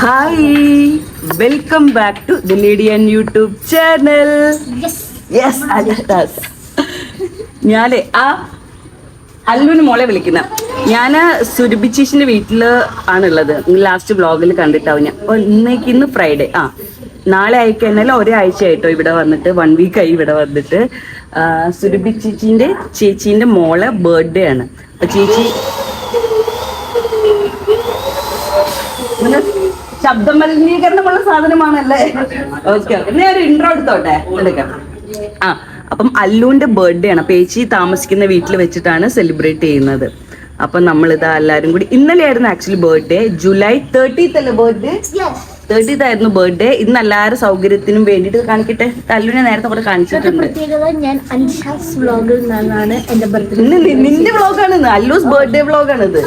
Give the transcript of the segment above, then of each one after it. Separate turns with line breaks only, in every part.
Hi, welcome back to the ലേഡിയൻ YouTube channel. Yes, ഞാന് അല്ലുവിന് മോളെ വിളിക്കുന്ന. ഞാൻ സുരഭിച്ചേച്ചിന്റെ വീട്ടില് ആണുള്ളത്. ലാസ്റ്റ് വ്ളോഗിൽ കണ്ടിട്ടാവും ഞാൻ. അപ്പോൾ ഇന്ന് ഫ്രൈഡേ. നാളെ ആയിക്കഴിഞ്ഞാൽ ഒരാഴ്ച ആയിട്ടോ ഇവിടെ വന്നിട്ട്, 1 വീക്ക് ആയി ഇവിടെ വന്നിട്ട്. ചേച്ചീന്റെ മോളെ ബർത്ത്ഡേ ആണ്. അപ്പൊ ചേച്ചി ശബ്ദ മലിനീകരണമുള്ള സാധനമാണല്ലേ. ഓക്കെ, ഞാൻ ഒരു ഇൻട്രോ എടുത്തോട്ടെ. എടുക്കാം. അപ്പം അല്ലുവിന്റെ ബർത്ത്ഡേ ആണ്. അപ്പൊ ചേച്ചി താമസിക്കുന്ന വീട്ടിൽ വെച്ചിട്ടാണ് സെലിബ്രേറ്റ് ചെയ്യുന്നത്. അപ്പൊ നമ്മളിതാ എല്ലാരും കൂടി, ഇന്നലെയായിരുന്നു ആക്ച്വലി ബർത്ത്ഡേ. ജൂലൈ 30th അല്ലേ ബർത്ത്ഡേ? 30th ആയിരുന്നു ബർത്ത്ഡേ. ഇന്ന് എല്ലാവരും സൗകര്യത്തിനും വേണ്ടിട്ട് കാണിക്കട്ടെ. അല്ലുവിനെ നേരത്തെ കൂടെ കാണിച്ചിട്ടുണ്ട്. നിന്റെ വ്ളോഗാണ്, അല്ലൂസ് ബർത്ത്ഡേ വ്ളോഗാണ് ഇത്.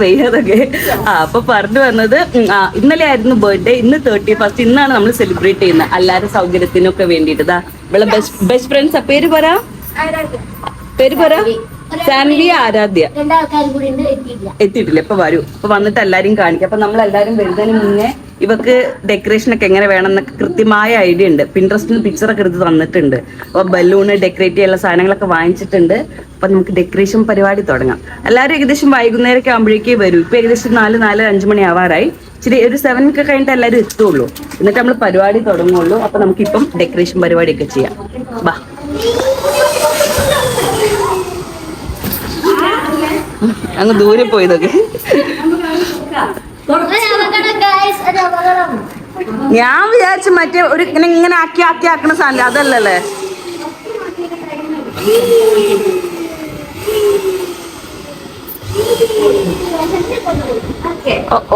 വയ്യാതൊക്കെ. അപ്പൊ പറഞ്ഞു വന്നത്, ഇന്നലെ ആയിരുന്നു ബർത്ത്ഡേ. ഇന്ന് 31st. ഇന്നാണ് നമ്മൾ സെലിബ്രേറ്റ് ചെയ്യുന്നത് എല്ലാവരും സൗകര്യത്തിനൊക്കെ വേണ്ടിട്ട്. ഇവിടെ ബെസ്റ്റ് ഫ്രണ്ട്സ്. പേര് പറ. സാൻവി, ആരാധ്യ എത്തിയിട്ടില്ല. ഇപ്പൊ വരൂ. അപ്പൊ വന്നിട്ട് എല്ലാരും കാണിക്കാം. അപ്പൊ നമ്മൾ എല്ലാരും വരുന്നതിന് മുന്നേ ഇവക്ക് ഡെക്കറേഷൻ ഒക്കെ എങ്ങനെ വേണം എന്നൊക്കെ കൃത്യമായ ഐഡിയ ഉണ്ട്. പിൻട്രസ്റ്റിൽ പിക്ചറൊക്കെ എടുത്ത് തന്നിട്ടുണ്ട്. അപ്പൊ ബലൂണ്, ഡെക്കറേറ്റ് ചെയ്യാനുള്ള സാധനങ്ങളൊക്കെ വാങ്ങിച്ചിട്ടുണ്ട്. അപ്പൊ നമുക്ക് ഡെക്കറേഷൻ പരിപാടി തുടങ്ങാം. എല്ലാവരും ഏകദേശം വൈകുന്നേരമൊക്കെ ആകുമ്പോഴേക്കേ വരും. ഇപ്പൊ ഏകദേശം 4-5 മണി ആവാറായി. ഇച്ചിരി ഒരു 7 ഒക്കെ കഴിഞ്ഞിട്ട് എല്ലാവരും എത്തുള്ളൂ. എന്നിട്ട് നമ്മൾ പരിപാടി തുടങ്ങുള്ളൂ. അപ്പൊ നമുക്കിപ്പം ഡെക്കറേഷൻ പരിപാടിയൊക്കെ ചെയ്യാം. ബാ. അങ്ങ് ദൂരെ പോയതൊക്കെ. ഞാൻ വിചാരിച്ചു മറ്റേ ഒരു ഇങ്ങനെ ആക്കണ സാധനം അതല്ലല്ലേ.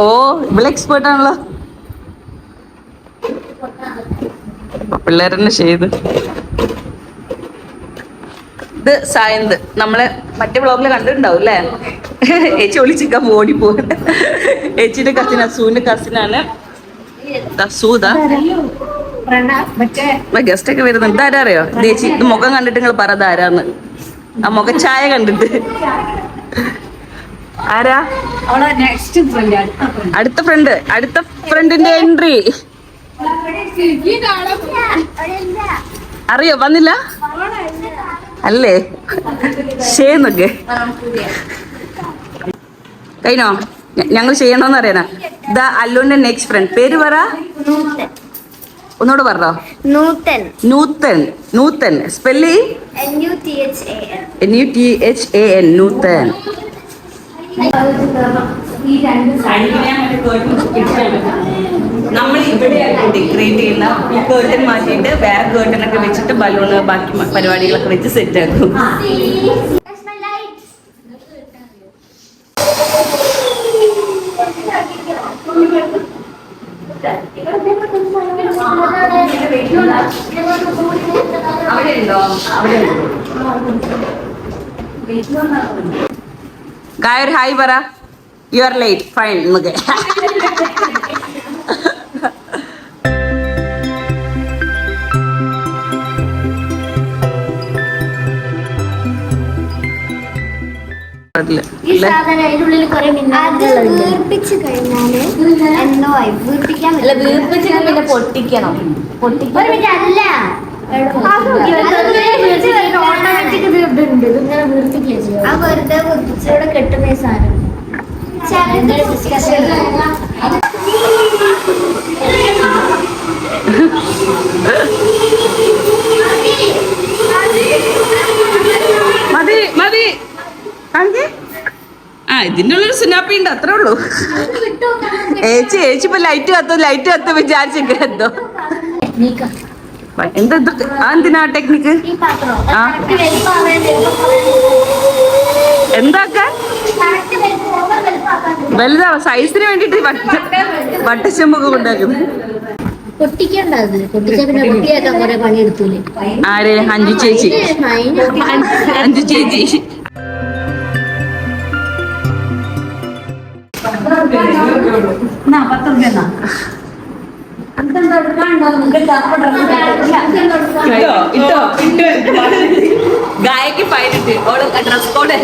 ഓ, ഇവിടെ എക്സ്പേർട്ട് ആണല്ലോ. പിള്ളേരെന്നെ ചെയ്ത്. ഇത് സായന്ത്, നമ്മളെ മറ്റേ വ്ളോഗില് കണ്ടിട്ടുണ്ടാവും അല്ലേ? ഏച്ചി ഒളിച്ചിക്കാൻ ഓടിപ്പോകും. ഏച്ചിയുടെ കസിൻ, അസൂന്റെ കസിനാണ്. ഗസ്റ്റ് ഒക്കെ വരുന്നുണ്ട്. ഇതാരാ അറിയോ? ചേച്ചി, ഇത് മുഖം കണ്ടിട്ട് നിങ്ങൾ പറയത് ആരാന്ന്. ആ മുഖച്ചായ കണ്ടിട്ട് ആരാ? അടുത്ത ഫ്രണ്ടിന്റെ എൻട്രി അറിയോ? വന്നില്ല അല്ലേ? ഷേന്നൊക്കെ കഴിഞ്ഞോ? ഞങ്ങൾ ചെയ്യണോന്ന് അറിയാനാ. ഇതാ അല്ലുവിന്റെ നെക്സ്റ്റ് ഫ്രണ്ട്. പേര് പറ. ഒന്നുകൂടെ പറഞ്ഞോ. നൂത്തൻ. Spell NUTHAN. നൂത്തൻ. നമ്മൾ ഇവിടെയാണ് ഡെക്കറേറ്റ് ചെയ്യുന്ന. ഈ കേർട്ടൻ മാറ്റിയിട്ട് വേറെ കേർട്ടൻ ഒക്കെ വെച്ചിട്ട് ബലൂണ് ബാക്കി പരിപാടികളൊക്കെ വെച്ച് സെറ്റ് ആക്കും. ഗായ ഒരു ഹായ് പറ. You are late. ഫൈൻ. നമുക്ക്
ഈ സാധനം അതിനുള്ളിൽ കുറെ വീർപ്പിച്ച് കഴിഞ്ഞാല് എന്തോ വീർപ്പിക്കാൻ പിന്നെ പൊട്ടിക്കണം. അല്ല, ഓട്ടോമാറ്റിക് ഇതുണ്ട്. ഇതിങ്ങനെ വീർപ്പിക്കുക ചെയ്യും. ആ വെറുതെ വീർപ്പിച്ചോടെ കെട്ടുന്ന സാധനം.
മതി. ഇതിന്റെ ഉള്ളൊരു സുനാപ്പി ഉണ്ട്, അത്രേ ഉള്ളൂ. ഏച്ചി ഇപ്പൊ ലൈറ്റ് കത്ത് വിചാരിച്ചെങ്കിൽ എന്തോ. എന്തിനാ ടെക്നിക്ക്? എന്താക്കാൻ? വലുതാ സൈസിന് വേണ്ടിട്ട് വട്ടച്ചെമ്പൊക്കെ കൊണ്ടാക്കുന്നത്. ആരെ? അഞ്ചു ചേച്ചി. ഗായക്ക് ഫൈൻ ഇട്ട് ഡ്രസ് കോഡ്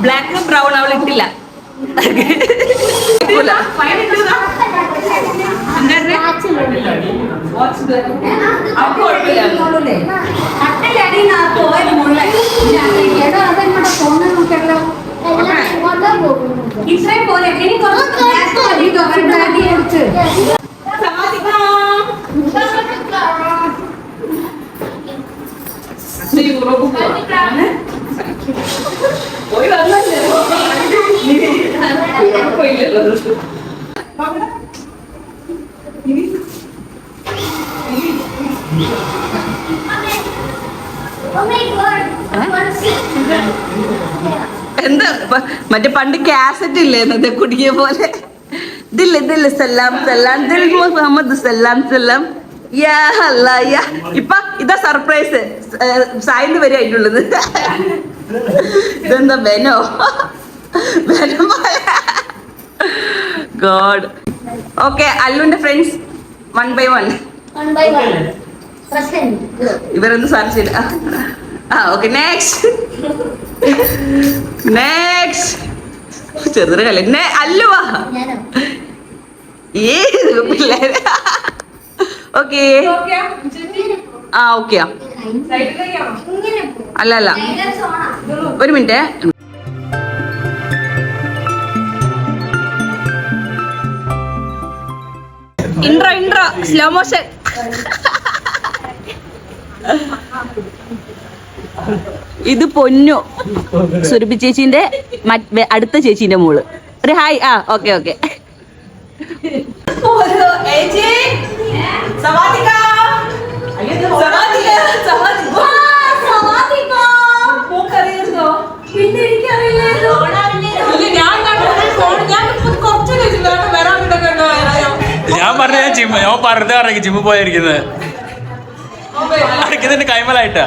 ബ്ലാക്ക് ബ്രൗൺ അവൾ ഇട്ടില്ല.
ഇത്രയും പോലെ
പോയി വന്നല്ലേ എന്താ മറ്റേ പണ്ട് കാസറ്റ് ഇല്ലേ എന്നത്തെ കുടിക്കിയ പോലെ ദില്ല സലാം സലാം ദിൽ മുഹമ്മദ് സലാം സലാം യാ അല്ലാ യാ. ഇപ്പൊ ഇതാ സർപ്രൈസ് സായിന്ന് വരെ ആയിട്ടുള്ളത്. ഇതെന്താ വെനോ ഗോഡ്. ഓക്കെ, അല്ലുവിന്റെ ഫ്രണ്ട്സ് 1 by 1 ഇവരൊന്നും സാധിച്ചില്ല. ഓക്കെ, നെക്സ്റ്റ് ചെറുതൊരു കല്ല് അല്ലുവാ ഏ പിള്ളേര്. ഓക്കെ ഓക്കെയാ. അല്ല ഒരു മിനിറ്റ്. Intro slow motion. ഇത് പൊന്നു സുരഭി ചേച്ചിന്റെ അടുത്ത ചേച്ചിന്റെ മോള്. ഒരു ഹായ്. Okay okay.
ഞാൻ പറഞ്ഞ ഞാൻ പറഞ്ഞ ഇറങ്ങി ജിമ്മ് പോയിരിക്കുന്നത് അടയ്ക്കുന്നതിന്റെ കൈമലായിട്ടാ.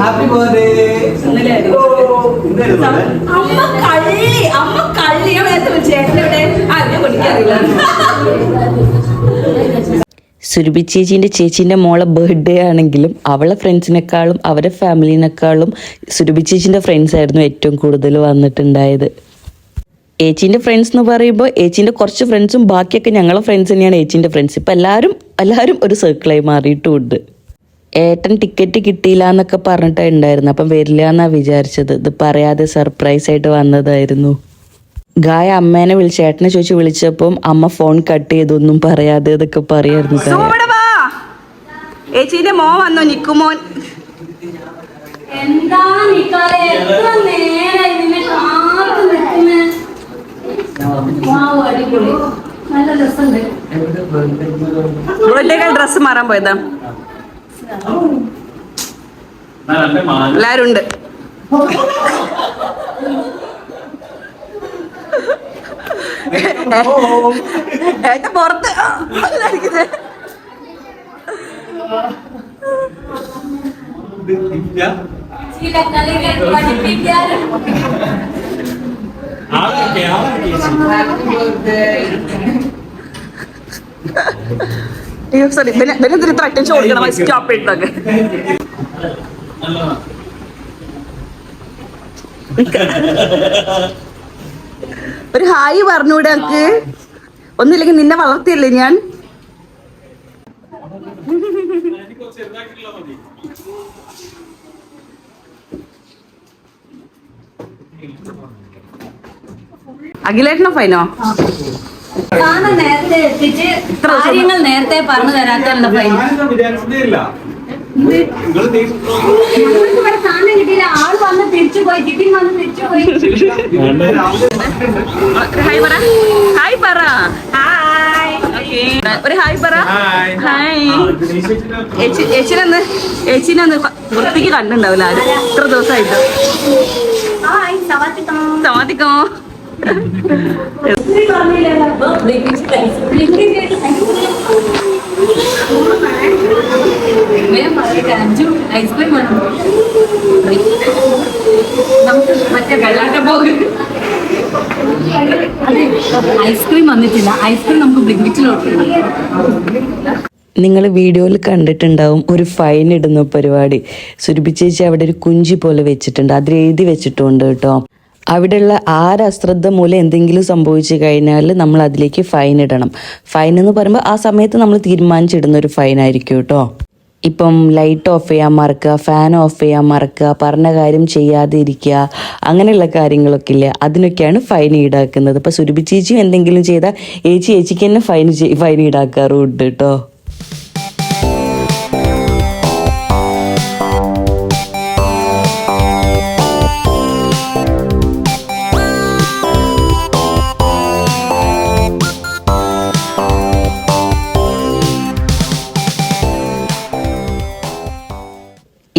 Happy birthday.
അമ്മ കള്ളി ചേട്ടനെവിടെ കുടിക്കാറില്ല. സുരഭി ചേച്ചീൻ്റെ മോളെ ബർത്ത്ഡേ ആണെങ്കിലും അവളെ ഫ്രണ്ട്സിനേക്കാളും അവരുടെ ഫാമിലിനേക്കാളും സുരഭി ചേച്ചീൻ്റെ ഫ്രണ്ട്സ് ആയിരുന്നു ഏറ്റവും കൂടുതൽ വന്നിട്ടുണ്ടായത്. ഏച്ചീൻ്റെ ഫ്രണ്ട്സ് എന്ന് പറയുമ്പോൾ ഏച്ചീൻ്റെ കുറച്ച് ഫ്രണ്ട്സും ബാക്കിയൊക്കെ ഞങ്ങളെ ഫ്രണ്ട്സ് തന്നെയാണ് ഏച്ചീൻ്റെ ഫ്രണ്ട്സ്. ഇപ്പം എല്ലാവരും ഒരു സർക്കിളായി മാറിയിട്ടുമുണ്ട്. ഏട്ടൻ ടിക്കറ്റ് കിട്ടിയില്ല എന്നൊക്കെ പറഞ്ഞിട്ടാണ് ഉണ്ടായിരുന്നു. അപ്പം വരില്ല എന്നാണ് വിചാരിച്ചത്. ഇത് പറയാതെ സർപ്രൈസ് ആയിട്ട് വന്നതായിരുന്നു. ഗായ അമ്മേനെ വിളിച്ച് ഏട്ടനെ ചോദിച്ച് വിളിച്ചപ്പം അമ്മ ഫോൺ കട്ട് ചെയ്തൊന്നും പറയാതെ ഇതൊക്കെ പറയായിരുന്നു. ഏച്ചീന്റെ മോൻ വന്നോ? നിക്കുമോൻ
എന്താ എത്ര നേരായി നിന്നെ കാത്തു നിൽക്കുന്നേ. അടിപൊളി, നല്ല രസമുണ്ട്.
ബർത്ത്ഡേ ഡ്രസ് മാറാൻ പോയതാ. എല്ലാരും ഉണ്ട്. ഏറ്റവും പുറത്ത് സോറി ഇത്ര അറ്റൻഷൻ കൊടുക്കണം. സ്റ്റോപ്പ് ഇട്ടൊക്കെ ഒരു ഹായ് പറഞ്ഞൂടെ എനിക്ക്? ഒന്നില്ലെങ്കിൽ നിന്നെ വളർത്തിയല്ലേ ഞാൻ. അഖിലേട്ടനോ ഫൈനോ?
നേരത്തെ എത്തിച്ച് കാര്യങ്ങൾ നേരത്തെ പറഞ്ഞു തരാത്ത ഫൈൻ. ഇവിടെ സാധനം കിട്ടിയില്ല. ആള് വന്ന് തിരിച്ചു പോയി. ജിബിൻ വന്ന് തിരിച്ചു പോയി.
ഹായ് പറ. ഹായ് പറ. ഒരു ഹായ് പറ. ഹായ്. ഏച്ചിനെ ഒന്ന് വൃത്തിക്ക് കണ്ടുണ്ടാവില്ല ആരും ഇത്ര ദിവസമായിട്ട്. സമാധിക്കോ
ഐസ്ക്രീം
നമുക്ക് മറ്റേ വെള്ളാട്ട പോകെ ഐസ്ക്രീം വന്നിട്ടില്ല. ഐസ്ക്രീം നമുക്ക് ബ്ലിങ്കിറ്റിലോട്ട്. നിങ്ങൾ വീഡിയോയിൽ കണ്ടിട്ടുണ്ടാവും ഒരു ഫൈൻ ഇടുന്ന പരിപാടി. സുരഭി ചേച്ചി അവിടെ ഒരു കുഞ്ചി പോലെ വെച്ചിട്ടുണ്ട്, അതിൽ എഴുതി വെച്ചിട്ടുണ്ട് കേട്ടോ. അവിടെയുള്ള അശ്രദ്ധ മൂലം എന്തെങ്കിലും സംഭവിച്ചു കഴിഞ്ഞാൽ നമ്മൾ അതിലേക്ക് ഫൈൻ ഇടണം. ഫൈൻ എന്ന് പറയുമ്പോൾ ആ സമയത്ത് നമ്മൾ തീരുമാനിച്ചിടുന്ന ഒരു ഫൈൻ ആയിരിക്കും കേട്ടോ. ഇപ്പം ലൈറ്റ് ഓഫ് ചെയ്യാൻ മറക്കുക, ഫാൻ ഓഫ് ചെയ്യാൻ മറക്കുക, പറഞ്ഞ കാര്യം ചെയ്യാതെ ഇരിക്കുക, അങ്ങനെയുള്ള കാര്യങ്ങളൊക്കെ ഇല്ല, അതിനൊക്കെയാണ് ഫൈൻ ഈടാക്കുന്നത്. ഇപ്പം സുരഭി ചേച്ചിയും എന്തെങ്കിലും ചെയ്താൽ ചേച്ചിക്ക് തന്നെ ഫൈൻ ഈടാക്കാറുണ്ട് കേട്ടോ.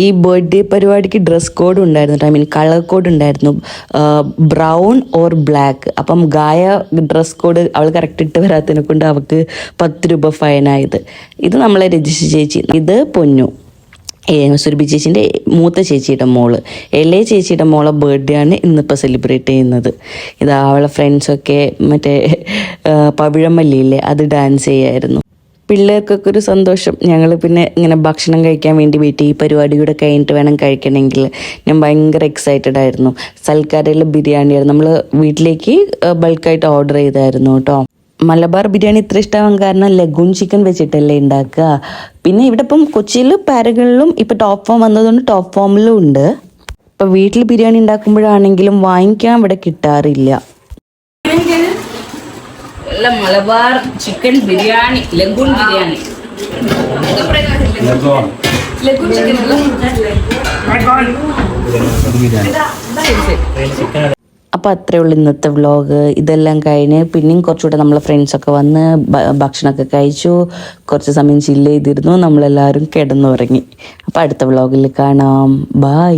ഈ ബർത്ത്ഡേ പരിപാടിക്ക് ഡ്രസ് കോഡ് ഉണ്ടായിരുന്നു, ഐ മീൻ കളർ കോഡ് ഉണ്ടായിരുന്നു, ബ്രൗൺ ഓർ ബ്ലാക്ക്. അപ്പം ഗായ ഡ്രസ് കോഡ് അവൾ കറക്റ്റ് ഇട്ട് വരാത്തതിനെ കൊണ്ട് അവൾക്ക് 10 രൂപ ഫൈനായത്. ഇത് നമ്മളെ രജിസ്റ്റർ ചേച്ചി, ഇത് പൊന്നു സുരഭി ചേച്ചിൻ്റെ മൂത്ത ചേച്ചിയുടെ മോള്, ഇളയ ചേച്ചിയുടെ മോളെ ബർത്ത്ഡേ ആണ് ഇന്നിപ്പോൾ സെലിബ്രേറ്റ് ചെയ്യുന്നത്. ഇത് അവളെ ഫ്രണ്ട്സൊക്കെ മറ്റേ പവിഴമല്ലിയില്ലേ അത് ഡാൻസ് ചെയ്യായിരുന്നു. പിള്ളേർക്കൊക്കെ ഒരു സന്തോഷം. ഞങ്ങൾ പിന്നെ ഇങ്ങനെ ഭക്ഷണം കഴിക്കാൻ വേണ്ടി വെയിറ്റ് ചെയ്യും. ഈ പരിപാടിയുടെ കഴിഞ്ഞിട്ട് വേണം കഴിക്കണമെങ്കിൽ. ഞാൻ ഭയങ്കര എക്സൈറ്റഡ് ആയിരുന്നു. സൽക്കാരയിലെ ബിരിയാണിയായിരുന്നു, നമ്മൾ വീട്ടിലേക്ക് ബൾക്കായിട്ട് ഓർഡർ ചെയ്തായിരുന്നു കേട്ടോ. മലബാർ ബിരിയാണി ഇത്ര ഇഷ്ടമാകാൻ കാരണം ലഗൂൺ ചിക്കൻ വെച്ചിട്ടല്ലേ ഉണ്ടാക്കുക. പിന്നെ ഇവിടെ ഇപ്പം കൊച്ചിയിൽ പാരകളിലും ഇപ്പം ടോപ്പ് ഫോം വന്നതുകൊണ്ട് ടോപ്പ് ഫോമിലും ഉണ്ട്. ഇപ്പം വീട്ടിൽ ബിരിയാണി ഉണ്ടാക്കുമ്പോഴാണെങ്കിലും വാങ്ങിക്കാൻ ഇവിടെ കിട്ടാറില്ല. Malabar chicken biryani, lagoon biryani. Lagoon chicken അപ്പോൾ അത്രയേ ഉള്ളൂ ഇന്നത്തെ വ്ളോഗ്. ഇതെല്ലാം കഴിഞ്ഞ് പിന്നെയും കുറച്ചുകൂടെ നമ്മളെ ഫ്രണ്ട്സൊക്കെ വന്ന് ഭക്ഷണമൊക്കെ കഴിച്ചു, കുറച്ച് സമയം ചില്ല് ചെയ്തിരുന്നു, നമ്മളെല്ലാവരും കിടന്നുറങ്ങി. അപ്പോൾ അടുത്ത വ്ളോഗിൽ കാണാം. ബൈ.